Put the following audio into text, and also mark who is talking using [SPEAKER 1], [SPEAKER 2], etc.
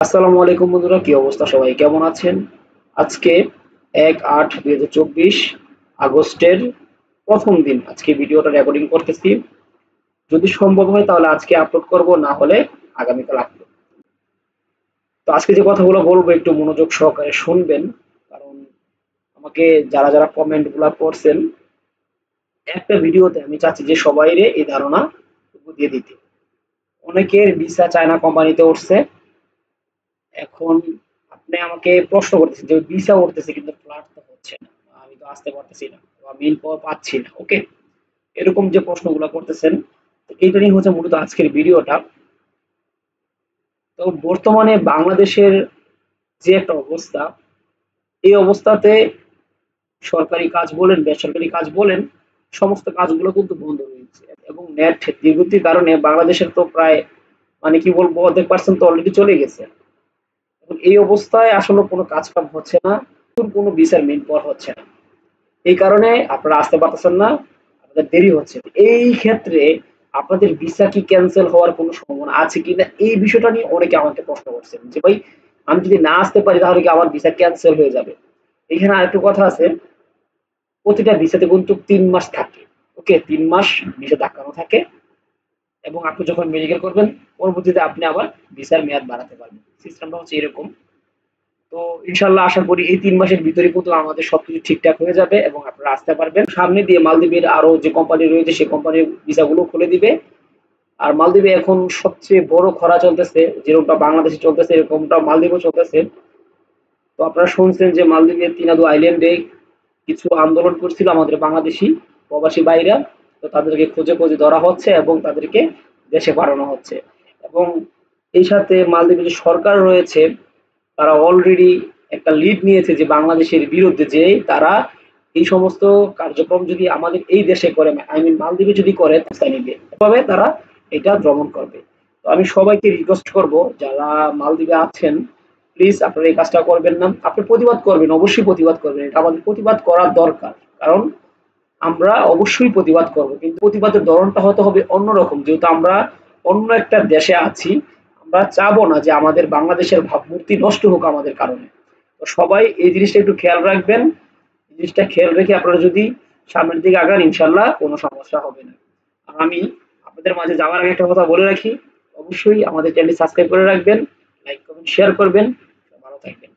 [SPEAKER 1] আসসালামু আলাইকুম বন্ধুরা, কি অবস্থা? সবাই কেমন আছেন? আজকে 1/8/2024 আগস্টের প্রথম দিন আজকে ভিডিওটা রেকর্ডিং করতেছি। যদি সম্ভব হয় তাহলে আজকে আপলোড করব, না হলে আগামীকাল আপলোড। তো আজকে যে কথাগুলো বলবো একটু মনোযোগ সহকারে শুনবেন, কারণ আমাকে যারা যারা কমেন্ট গুলা করছেন একটা ভিডিওতে আমি চাচ্ছি যে সবাইরে এই ধারণা দিয়ে দিতে। অনেকের ভিসা চায়না কোম্পানিতে উঠছে। এখন আপনি আমাকে প্রশ্ন করতেছেন যে ভিসা উঠতেছে কিন্তু ফ্লাইট তো হচ্ছে না, আমি তো আসতে পারতেছি না বা মেইল পাওয়া পাচ্ছি না। ওকে, এরকম যে প্রশ্নগুলো করতেছেন, তো এইটা নিয়ে হচ্ছে মূলত আজকের ভিডিওটা। তো বর্তমানে বাংলাদেশের যে একটা অবস্থা, এই অবস্থাতে সরকারি কাজ বলেন বেসরকারি কাজ বলেন, সমস্ত কাজগুলো কিন্তু বন্ধ রয়েছে এবং নেট বিঘ্নিতির কারণে বাংলাদেশের তো প্রায়, মানে কি বলবো, অর্ধেক পার্সেন্ট তো অলরেডি চলে গেছে। এখন এই অবস্থায় আসলে কোনো কাজ কাম হচ্ছে না, কোনো ভিসার মেইন পাওয়া হচ্ছে না। এই কারণে আপনারা আসতে পারতেছেন না, আপনাদের দেরি হচ্ছে। এই ক্ষেত্রে আপনাদের ভিসা কি ক্যান্সেল হওয়ার কোনো সম্ভাবনা আছে কিনা, এই বিষয়টা নিয়ে অনেকে আমাকে প্রশ্ন করছেন যে ভাই, আমি যদি না আসতে পারি তাহলে কি আমার ভিসা ক্যান্সেল হয়ে যাবে? এখানে আরেকটু কথা আছে, প্রতিটা ভিসাতে কিন্তু 3 মাস থাকে। ওকে, 3 মাস ভিসা আটকানো থাকে এবং আপনি যখন মেডিকেল করবেন পরবর্তীতে আপনি আবার ভিসার মেয়াদ বাড়াতে পারবেন। সিস্টেমটা হচ্ছে এরকম। তো ইনশাল্লাহ আশা করি এই 3 মাসের ভিতরে কিন্তু আমাদের সবকিছু ঠিকঠাক হয়ে যাবে এবং আপনারা আসতে পারবেন। সামনে দিয়ে মালদ্বীপের আরো যে কোম্পানি রয়েছে সেই কোম্পানির ভিসাগুলো খুলে দিবে। আর মালদ্বীপে এখন সবচেয়ে বড় খরা চলতেছে, যেরকমটা বাংলাদেশে চলতেছে এরকমটা মালদ্বীপও চলতেছে। তো আপনারা শুনছেন যে মালদ্বীপের তিনাদু আইল্যান্ডে কিছু আন্দোলন করছিল আমাদের বাংলাদেশি প্রবাসী ভাইরা। তো তাদেরকে খুঁজে খুঁজে ধরা হচ্ছে এবং তাদেরকে দেশে পাঠানো হচ্ছে। এবং এই সাথে মালদ্বীপের যে সরকার রয়েছে তারা অলরেডি একটা লিড নিয়েছে যে বাংলাদেশের বিরুদ্ধে, যে তারা এই সমস্ত কার্যক্রম যদি আমাদের এই দেশে করে, আই মিন মালদ্বীপে যদি করে, তাই নিবে তবে তারা এটা দমন করবে। তো আমি সবাইকে রিকোয়েস্ট করব, যারা মালদ্বীপে আছেন প্লিজ আপনারা এই কাজটা করবেন না। আপনি প্রতিবাদ করবেন, অবশ্যই প্রতিবাদ করবেন, এটা আমাদের প্রতিবাদ করার দরকার। কারণ আমরা অবশ্যই প্রতিবাদ করব, কিন্তু প্রতিবাদের ধরনটা হতে হবে অন্যরকম। যেহেতু আমরা অন্য একটা দেশে আছি, আমরা চাবো না যে আমাদের বাংলাদেশের ভাবমূর্তি নষ্ট হোক আমাদের কারণে। তো সবাই এই জিনিসটা একটু খেয়াল রাখবেন। জিনিসটা খেয়াল রেখে আপনারা যদি সামনের দিকে আগান ইনশাল্লাহ কোনো সমস্যা হবে না। আর আমি আপনাদের মাঝে যাওয়ার আগে একটা কথা বলে রাখি, অবশ্যই আমাদের চ্যানেলটি সাবস্ক্রাইব করে রাখবেন, লাইক করবেন, শেয়ার করবেন। ভালো থাকবেন।